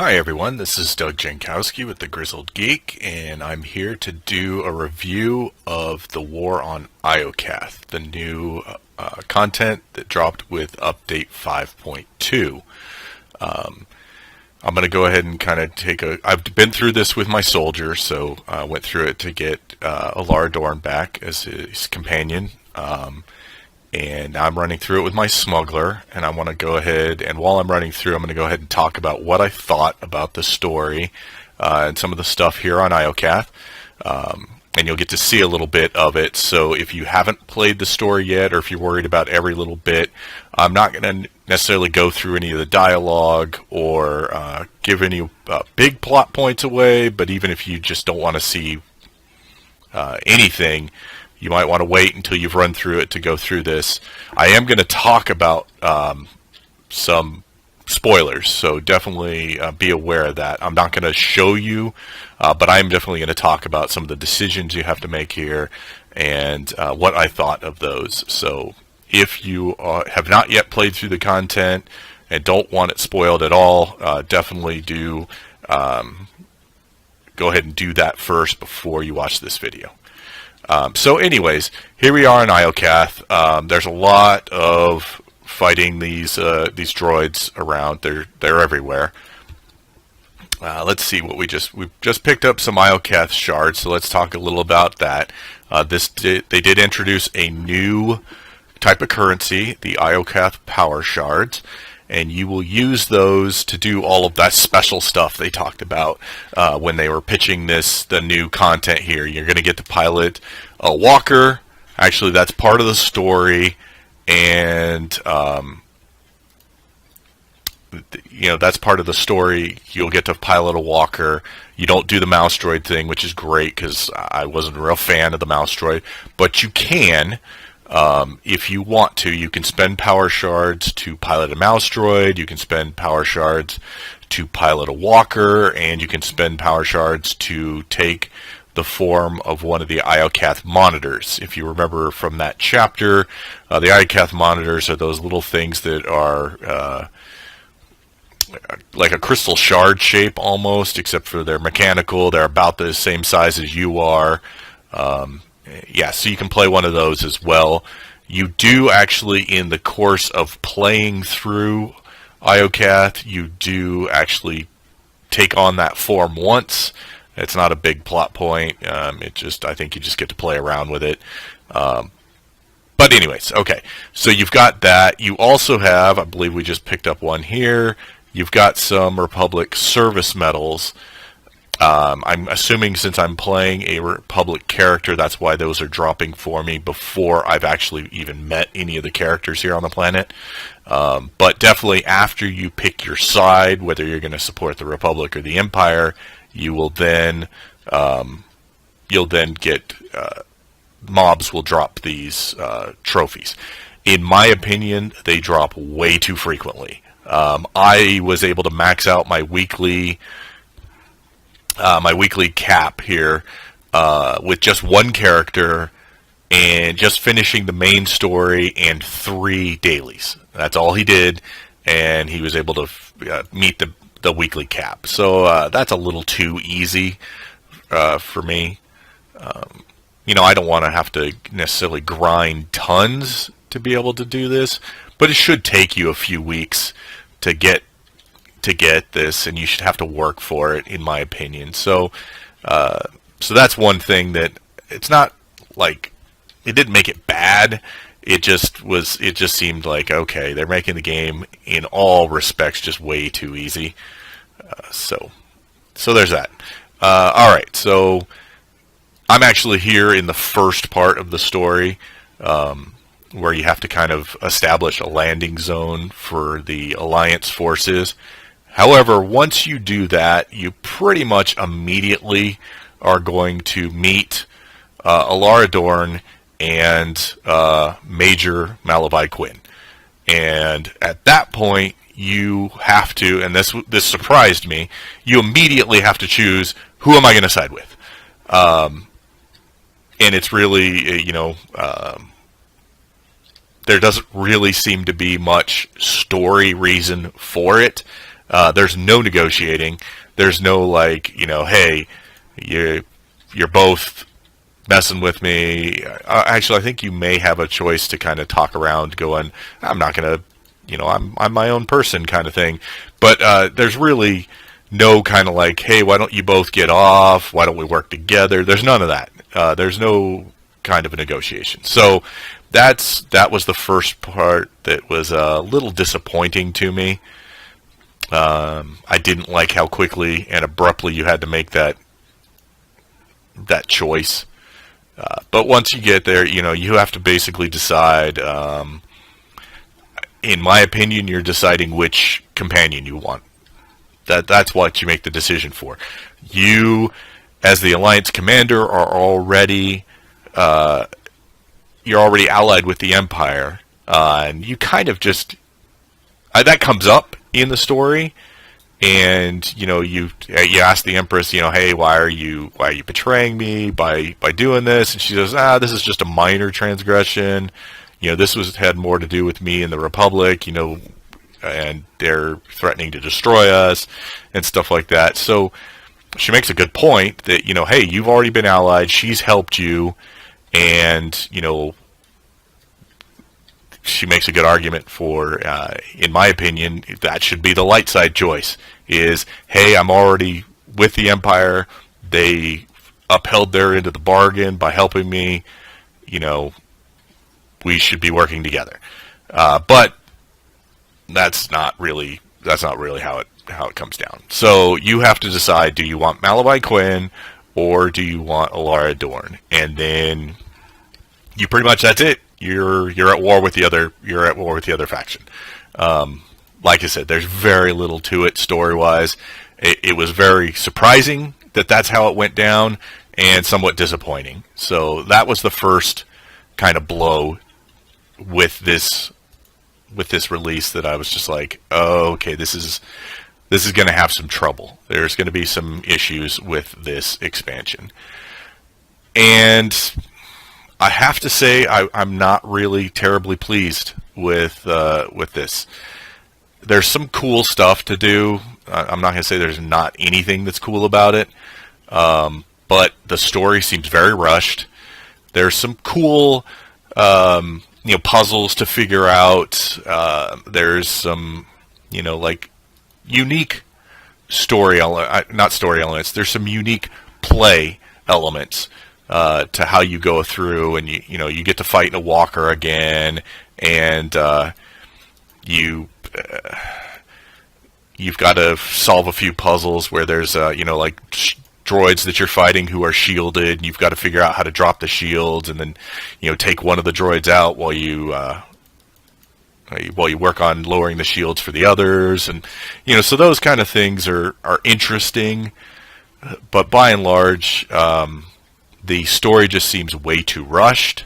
Hi everyone, this is Doug Jankowski with the Grizzled Geek, and I'm here to do a review of the War on Iokath, the new content that dropped with Update 5.2. I'm going to go ahead and kind of I've been through this with my soldier, so I went through it to get Alara Dorn back as his companion. And I'm running through it with my smuggler, and I want to go ahead, and while I'm running through, I'm going to go ahead and talk about what I thought about the story and some of the stuff here on Iokath. And you'll get to see a little bit of it. So if you haven't played the story yet, or if you're worried about every little bit, I'm not going to necessarily go through any of the dialogue or give any big plot points away, but even if you just don't want to see anything, you might want to wait until you've run through it to go through this. I am going to talk about some spoilers, so definitely be aware of that. I'm not going to show you, but I'm definitely going to talk about some of the decisions you have to make here and what I thought of those. So if you have not yet played through the content and don't want it spoiled at all, definitely do go ahead and do that first before you watch this video. So anyways, here we are in Iokath. There's a lot of fighting these droids around. They're everywhere. Let's see what we just picked up some Iokath shards, so let's talk a little about that. They did introduce a new type of currency, the Iokath power shards, and you will use those to do all of that special stuff they talked about when they were pitching the new content here. You're going to get to pilot a walker. Actually, that's part of the story, and that's part of the story. You'll get to pilot a walker. You don't do the mouse droid thing, which is great because I wasn't a real fan of the mouse droid, but you can. If you want to, you can spend power shards to pilot a mouse droid, you can spend power shards to pilot a walker, and you can spend power shards to take the form of one of the Iokath monitors. If you remember from that chapter, the Iokath monitors are those little things that are like a crystal shard shape almost, except for they're mechanical. They're about the same size as you are. Yeah, so you can play one of those as well. You do actually, in the course of playing through Iokath, you do actually take on that form once. It's not a big plot point. I think you just get to play around with it. But anyways, okay. So you've got that. You also have, I believe we just picked up one here. You've got some Republic service medals. I'm assuming since I'm playing a Republic character, that's why those are dropping for me before I've actually even met any of the characters here on the planet. But definitely after you pick your side, whether you're going to support the Republic or the Empire, you will then get mobs will drop these trophies. In my opinion, they drop way too frequently. I was able to max out my weekly cap here with just one character and just finishing the main story and 3 dailies. That's all he did, and he was able to meet the weekly cap. So that's a little too easy for me. I don't want to have to necessarily grind tons to be able to do this, but it should take you a few weeks to get this, and you should have to work for it, in my opinion. So that's one thing that it's not like it didn't make it bad. It just seemed like, okay, they're making the game in all respects just way too easy. So there's that. All right, so I'm actually here in the first part of the story, where you have to kind of establish a landing zone for the Alliance forces. However, once you do that, you pretty much immediately are going to meet Alara Dorn and Major Malavai Quinn. And at that point, you have to, and this surprised me, you immediately have to choose, who am I going to side with? And it's really, there doesn't really seem to be much story reason for it. There's no negotiating. There's no like, hey, you're both messing with me. Actually, I think you may have a choice to kind of talk around, going, I'm not gonna, I'm my own person kind of thing. But there's really no kind of like, hey, why don't you both get off? Why don't we work together? There's none of that. There's no kind of a negotiation. So that was the first part that was a little disappointing to me. I didn't like how quickly and abruptly you had to make that choice. But once you get there, you have to basically decide. In my opinion, you're deciding which companion you want. That's what you make the decision for. You, as the Alliance commander, are already you're already allied with the Empire, and you kind of just that comes up in the story, and you ask the Empress, hey, why are you betraying me by doing this? And she says, this is just a minor transgression. This had more to do with me and the Republic. And they're threatening to destroy us and stuff like that. So she makes a good point that hey, you've already been allied. She's helped you, and she makes a good argument for, in my opinion, that should be the light side choice. Is, hey, I'm already with the Empire. They upheld their end of the bargain by helping me. We should be working together. But that's not really how it comes down. So you have to decide: do you want Malabai Quinn or do you want Alara Dorn? And then you pretty much, that's it. You're at war with the other faction. Like I said, there's very little to it story wise. It was very surprising that that's how it went down, and somewhat disappointing. So that was the first kind of blow with this release, that I was just like, oh, okay, this is going to have some trouble. There's going to be some issues with this expansion. And I have to say, I'm not really terribly pleased with this. There's some cool stuff to do. I'm not going to say there's not anything that's cool about it, but the story seems very rushed. There's some cool puzzles to figure out. There's some like unique not story elements. There's some unique play elements to how you go through, and you get to fight in a walker again, and you've got to solve a few puzzles where there's like droids that you're fighting who are shielded, and you've got to figure out how to drop the shields, and then take one of the droids out while you work on lowering the shields for the others, and so those kind of things are interesting, but by and large, the story just seems way too rushed.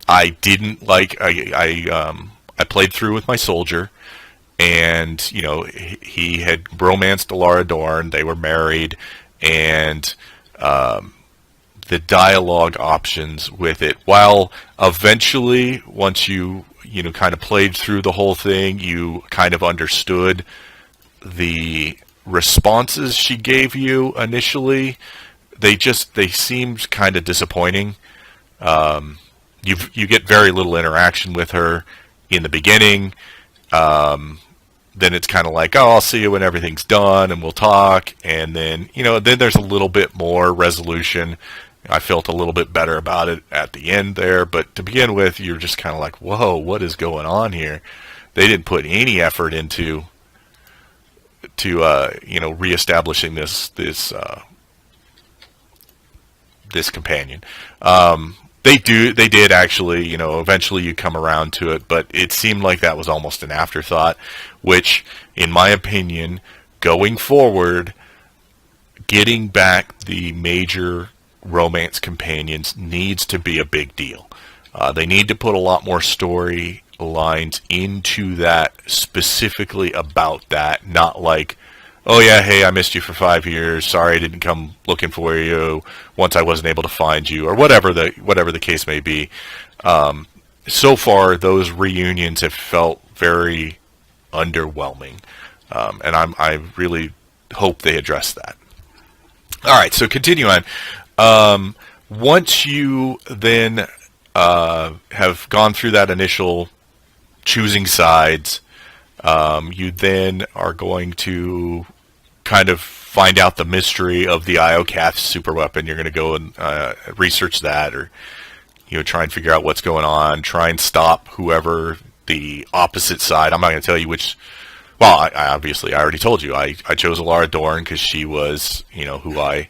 I didn't like. I played through with my soldier, and he had romanced Alara Dorn. They were married, and the dialogue options with it, while eventually, once you kind of played through the whole thing, you kind of understood the responses she gave you initially, they seemed kind of disappointing. You get very little interaction with her in the beginning. Then it's kind of like, oh, I'll see you when everything's done and we'll talk. And then, then there's a little bit more resolution. I felt a little bit better about it at the end there. But to begin with, you're just kind of like, whoa, what is going on here? They didn't put any effort into reestablishing this companion. They did actually, eventually you come around to it, but it seemed like that was almost an afterthought, which, in my opinion, going forward, getting back the major romance companions needs to be a big deal. They need to put a lot more story lines into that, specifically about that, not like, oh yeah, hey, I missed you for 5 years. Sorry, I didn't come looking for you once I wasn't able to find you, or whatever the case may be. so far those reunions have felt very underwhelming, and I really hope they address that. All right, so continue on. Once you then have gone through that initial choosing sides, you then are going to kind of find out the mystery of the Iokath super weapon. You're going to go and research that, or try and figure out what's going on. Try and stop whoever the opposite side. I'm not going to tell you which. Well, I obviously I already told you. I chose Alara Dorn because she was who I.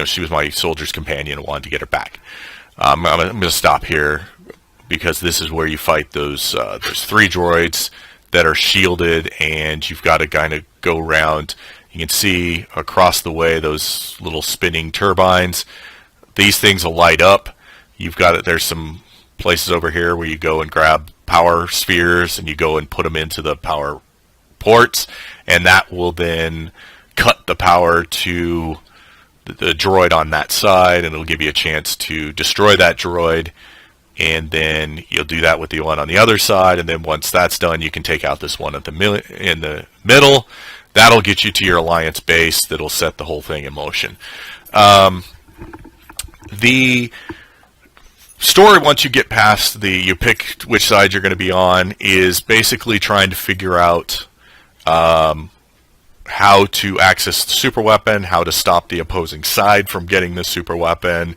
She was my soldier's companion and wanted to get her back. I'm going to stop here because this is where you fight those 3 droids that are shielded, and you've got to kind of go around. You can see across the way those little spinning turbines. These things will light up. There's some places over here where you go and grab power spheres, and you go and put them into the power ports, and that will then cut the power to the droid on that side, and it'll give you a chance to destroy that droid, and then you'll do that with the one on the other side, and then once that's done, you can take out this one in the middle. That'll get you to your Alliance base. That'll set the whole thing in motion. The story, once you get past you pick which side you're going to be on, is basically trying to figure out how to access the super weapon, how to stop the opposing side from getting the super weapon,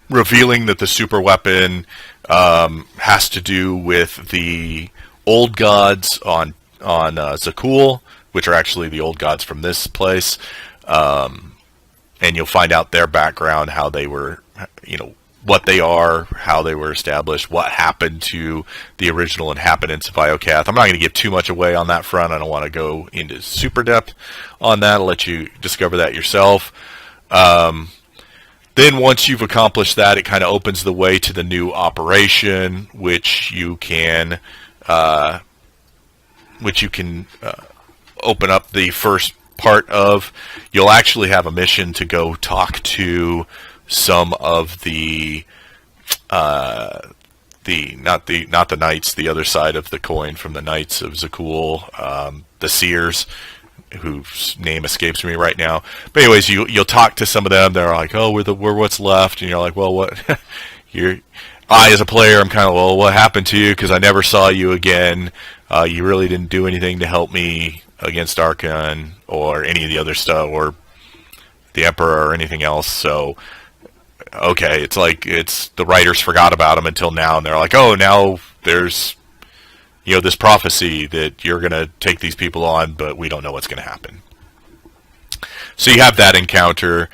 revealing that the super weapon has to do with the old gods on Zakul, which are actually the old gods from this place, and you'll find out their background, how they were, what they are, how they were established, what happened to the original inhabitants of Iokath. I'm not going to give too much away on that front. I don't want to go into super depth on that. I'll let you discover that yourself. Then once you've accomplished that, it kind of opens the way to the new operation, which you can open up the first part of. You'll actually have a mission to go talk to some of the not the knights, the other side of the coin from the knights of Zakul, the seers, whose name escapes me right now. But anyways, you'll talk to some of them. They're like, "Oh, we're what's left," and you're like, "Well, what?" I, as a player, I'm kind of, "Well, what happened to you? Because I never saw you again. You really didn't do anything to help me against Archon or any of the other stuff, or the Emperor or anything else." So, okay, it's like the writers forgot about him until now, and they're like, "Oh, now there's this prophecy that you're going to take these people on, but we don't know what's going to happen." So you have that encounter,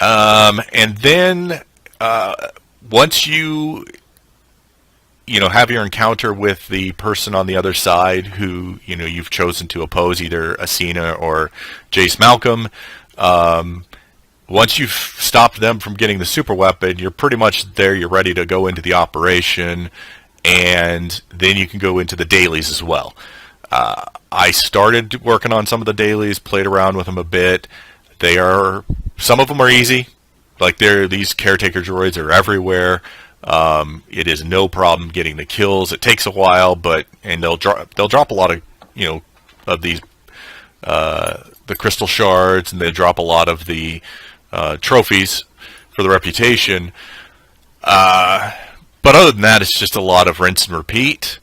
and then once you have your encounter with the person on the other side who you've chosen to oppose, either Asina or Jace Malcolm. Once you've stopped them from getting the super weapon, you're pretty much there. You're ready to go into the operation, and then you can go into the dailies as well. I started working on some of the dailies, played around with them a bit. Some of them are easy. Like these caretaker droids are everywhere. It is no problem getting the kills. It takes a while, and they'll drop a lot of of these the crystal shards, and they drop a lot of the trophies for the reputation. But other than that, it's just a lot of rinse and repeat.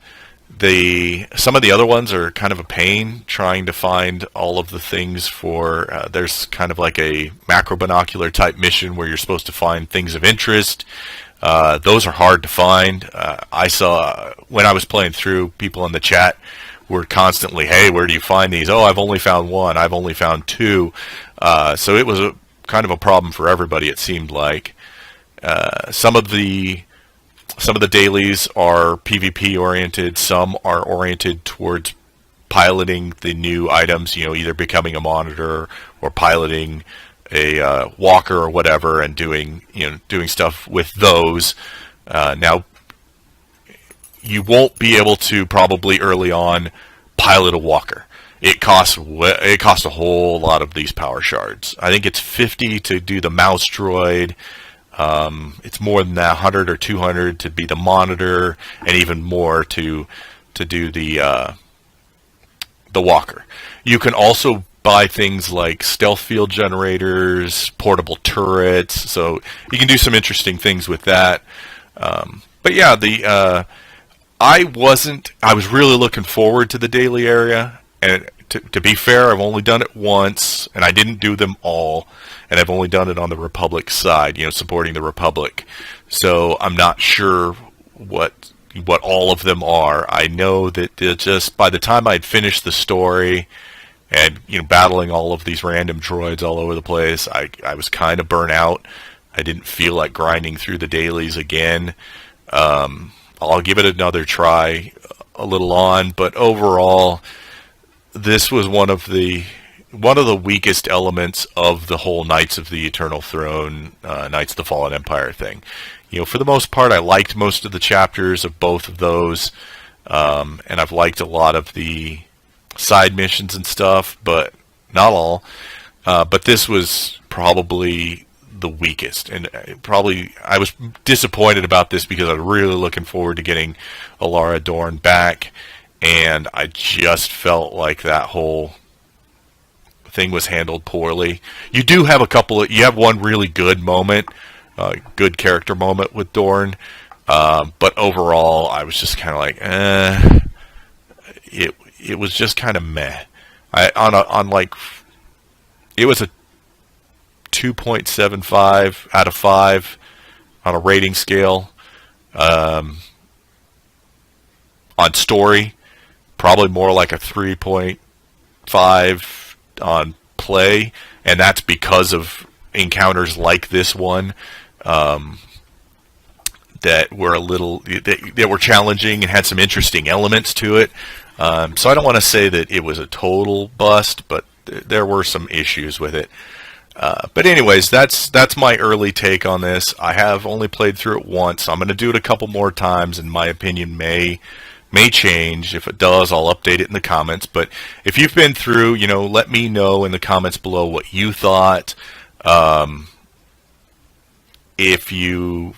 Some of the other ones are kind of a pain trying to find all of the things for. There's kind of like a macro binocular type mission where you're supposed to find things of interest. Those are hard to find. I saw when I was playing through, people in the chat were constantly, "Hey, where do you find these?" "Oh, I've only found one. I've only found two." So it was kind of a problem for everybody, it seemed like. Some of the dailies are PvP oriented. Some are oriented towards piloting the new items, either becoming a monitor or piloting a walker or whatever, and doing stuff with those. Now, you won't be able to probably early on pilot a walker. It costs a whole lot of these power shards. I think it's 50 to do the mouse droid. It's more than that, 100 or 200 to be the monitor, and even more to do the walker. You can also buy things like stealth field generators, portable turrets, so you can do some interesting things with that. But yeah, I was really looking forward to the daily area, and to be fair, I've only done it once, and I didn't do them all, and I've only done it on the Republic side, supporting the Republic. So I'm not sure what all of them are. I know that just by the time I'd finished the story and battling all of these random droids all over the place, I was kind of burnt out. I didn't feel like grinding through the dailies again. I'll give it another try a little on, but overall, this was one of the weakest elements of the whole Knights of the Eternal Throne, Knights of the Fallen Empire thing. For the most part, I liked most of the chapters of both of those, and I've liked a lot of the side missions and stuff, but not all. But this was probably the weakest, and probably I was disappointed about this because I was really looking forward to getting Alara Dorn back, and I just felt like that whole thing was handled poorly. You do have you have one really good moment, good character moment with Dorn, but overall I was just kind of like, it was just kind of meh. It was a 2.75 out of 5 on a rating scale. On story, probably more like a 3.5 on play, and that's because of encounters like this one that were challenging and had some interesting elements to it. So I don't want to say that it was a total bust, but there were some issues with it. But anyways, that's my early take on this. I have only played through it once. I'm going to do it a couple more times, and my opinion may change. If it does, I'll update it in the comments. But if you've been through, let me know in the comments below what you thought. If you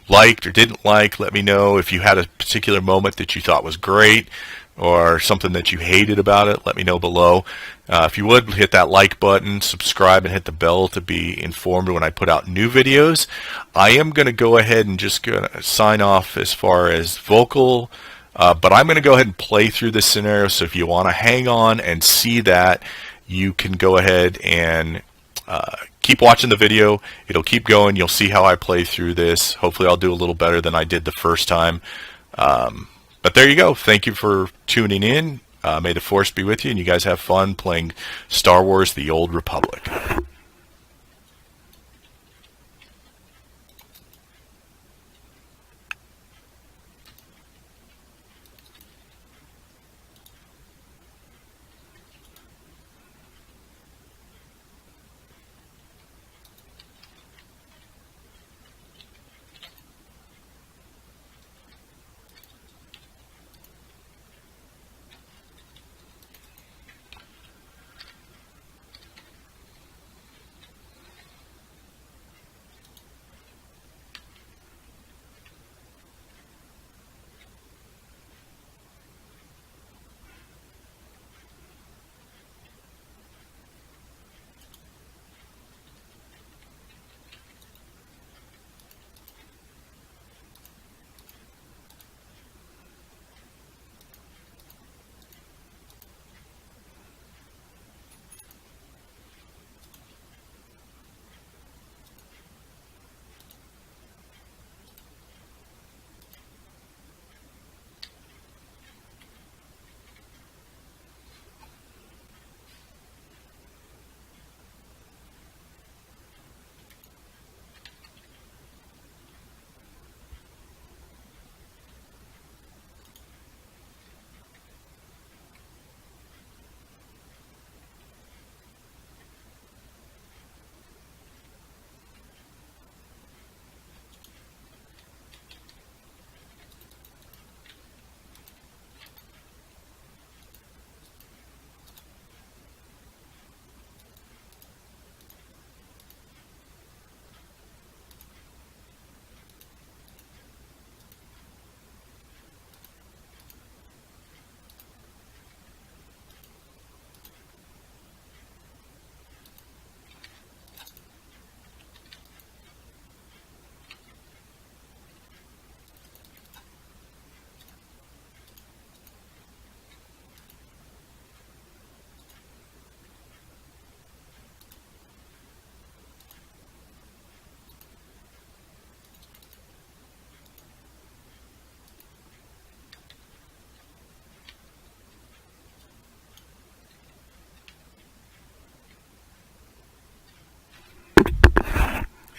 liked or didn't like, let me know. If you had a particular moment that you thought was great or something that you hated about it, let me know below. If you would, hit that like button, subscribe, and hit the bell to be informed when I put out new videos. I am going to go ahead and just sign off as far as vocal, but I'm going to go ahead and play through this scenario, so if you want to hang on and see that, you can go ahead and keep watching the video. It'll keep going. You'll see how I play through this. Hopefully I'll do a little better than I did the first time. But there you go. Thank you for tuning in. May the Force be with you, and you guys have fun playing Star Wars: The Old Republic.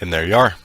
And there you are.